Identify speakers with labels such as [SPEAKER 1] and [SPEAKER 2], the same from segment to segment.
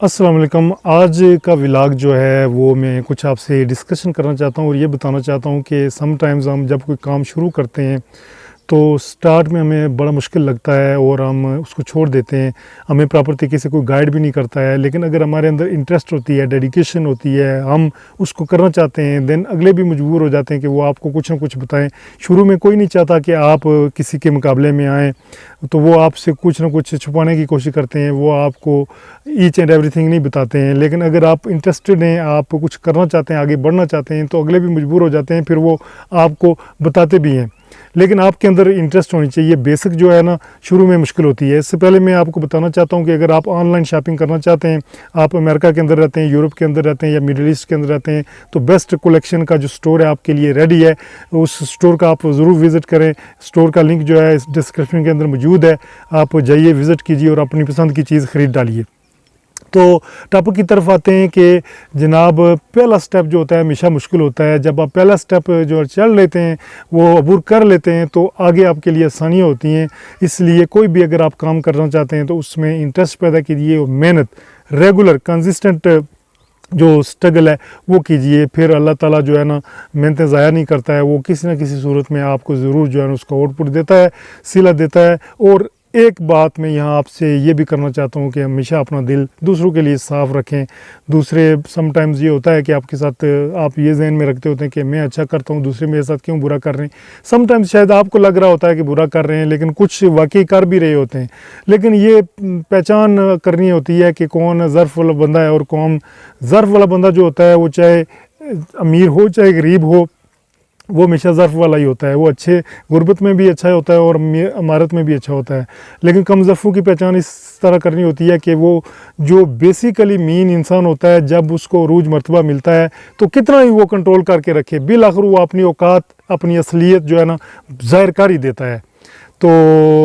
[SPEAKER 1] अस्सलाम वालेकुम। आज का व्लॉग जो है वो मैं कुछ आपसे डिस्कशन करना चाहता हूँ और ये बताना चाहता हूँ कि समटाइम्स हम जब कोई काम शुरू करते हैं तो स्टार्ट में हमें बड़ा मुश्किल लगता है और हम उसको छोड़ देते हैं। हमें प्रॉपर तरीके से कोई गाइड भी नहीं करता है, लेकिन अगर हमारे अंदर इंटरेस्ट होती है, डेडिकेशन होती है, हम उसको करना चाहते हैं, देन अगले भी मजबूर हो जाते हैं कि वो आपको कुछ ना कुछ बताएं। शुरू में कोई नहीं चाहता कि आप किसी के मुकाबले में आएँ, तो वो आपसे कुछ ना कुछ छुपाने की कोशिश करते हैं, वो आपको ईच एंड एवरीथिंग नहीं बताते हैं। लेकिन अगर आप इंटरेस्टेड हैं, आप कुछ करना चाहते हैं, आगे बढ़ना चाहते हैं, तो अगले भी मजबूर हो जाते हैं, फिर वो आपको बताते भी हैं। लेकिन आपके अंदर इंटरेस्ट होनी चाहिए। बेसिक जो है ना, शुरू में मुश्किल होती है। इससे पहले मैं आपको बताना चाहता हूँ कि अगर आप ऑनलाइन शॉपिंग करना चाहते हैं, आप अमेरिका के अंदर रहते हैं, यूरोप के अंदर रहते हैं या मिडिल ईस्ट के अंदर रहते हैं, तो बेस्ट कलेक्शन का जो स्टोर है आपके लिए रेडी है। उस स्टोर का आप ज़रूर विज़िट करें। स्टोर का लिंक जो है इस डिस्क्रिप्शन के अंदर मौजूद है, आप जाइए, विज़िट कीजिए और अपनी पसंद की चीज़ ख़रीद डालिए। तो टॉपिक की तरफ आते हैं कि जनाब, पहला स्टेप जो होता है हमेशा मुश्किल होता है। जब आप पहला स्टेप जो चल लेते हैं, वो अबूर कर लेते हैं, तो आगे आपके लिए आसानियाँ होती हैं। इसलिए कोई भी अगर आप काम करना चाहते हैं तो उसमें इंटरेस्ट पैदा कीजिए और मेहनत, रेगुलर कंसिस्टेंट जो स्ट्रगल है वो कीजिए। फिर अल्लाह ताला जो है ना, मेहनतें ज़ाया नहीं करता है, वो किसी न किसी सूरत में आपको ज़रूर जो है ना उसका आउटपुट देता है, सिला देता है। और एक बात मैं यहाँ आपसे ये भी करना चाहता हूँ कि हमेशा अपना दिल दूसरों के लिए साफ़ रखें। दूसरे समटाइम्स ये होता है कि आपके साथ आप ये जहन में रखते होते हैं कि मैं अच्छा करता हूँ, दूसरे मेरे साथ क्यों बुरा कर रहे हैं। समटाइम्स शायद आपको लग रहा होता है कि बुरा कर रहे हैं, लेकिन कुछ वाकई कर भी रहे होते हैं। लेकिन ये पहचान करनी होती है कि कौन ज़र्फ़ वाला बंदा है और कौन ज़र्फ़ वाला बंदा जो होता है, वो चाहे अमीर हो चाहे गरीब हो, वो हमेशा ज़र्फ़ वाला ही होता है। वो अच्छे गुर्बत में भी अच्छा होता है और अमारत में भी अच्छा होता है। लेकिन कम ज़र्फ़ों की पहचान इस तरह करनी होती है कि वो जो बेसिकली मीन इंसान होता है, जब उसको रूज मर्तबा मिलता है तो कितना ही वो कंट्रोल करके रखे, बिल आखिर वो अपनी औकात, अपनी असलियत जो है ना ज़ाहिर कर ही देता है। तो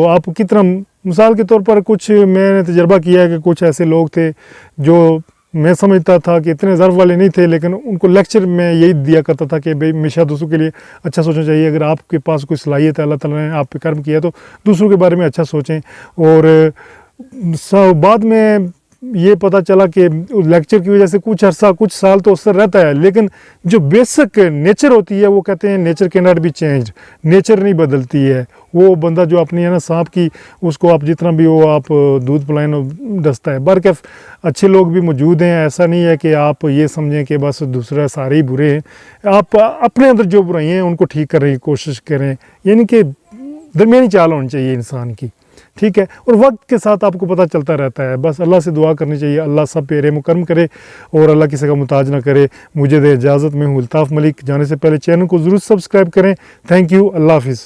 [SPEAKER 1] आप कितना, मिसाल के तौर पर कुछ मैंने तजर्बा किया है कि कुछ ऐसे लोग थे जो मैं समझता था कि इतने ज़र्फ़ वाले नहीं थे, लेकिन उनको लेक्चर में यही दिया करता था कि भाई हमेशा दूसरों के लिए अच्छा सोचना चाहिए। अगर आपके पास कोई सलाहियत है, अल्लाह ताला ने आप पे कर्म किया, तो दूसरों के बारे में अच्छा सोचें। और बाद में ये पता चला कि लेक्चर की वजह से कुछ अरसा, कुछ साल तो असर रहता है, लेकिन जो बेसिक नेचर होती है, वो कहते हैं nature can not be changed. Nature नहीं बदलती है। वो बंदा जो अपनी है ना सांप की, उसको आप जितना भी हो आप दूध पिलाएं डसता है। बरकैफ अच्छे लोग भी मौजूद हैं। ऐसा नहीं है कि आप ये समझें कि बस दूसरा सारे ही बुरे हैं। आप अपने अंदर जो बुराई हैं उनको ठीक करने की कोशिश करें, यानी कि दरमियानी चाल होनी चाहिए इंसान की, ठीक है। और वक्त के साथ आपको पता चलता रहता है। बस अल्लाह से दुआ करनी चाहिए, अल्लाह सब पे रहम करम करे और अल्लाह किसी का मुताज ना करे। मुझे दे इजाज़त, मैं हूं अल्ताफ़ मलिक। जाने से पहले चैनल को ज़रूर सब्सक्राइब करें। Thank you. अल्लाह हाफिज़।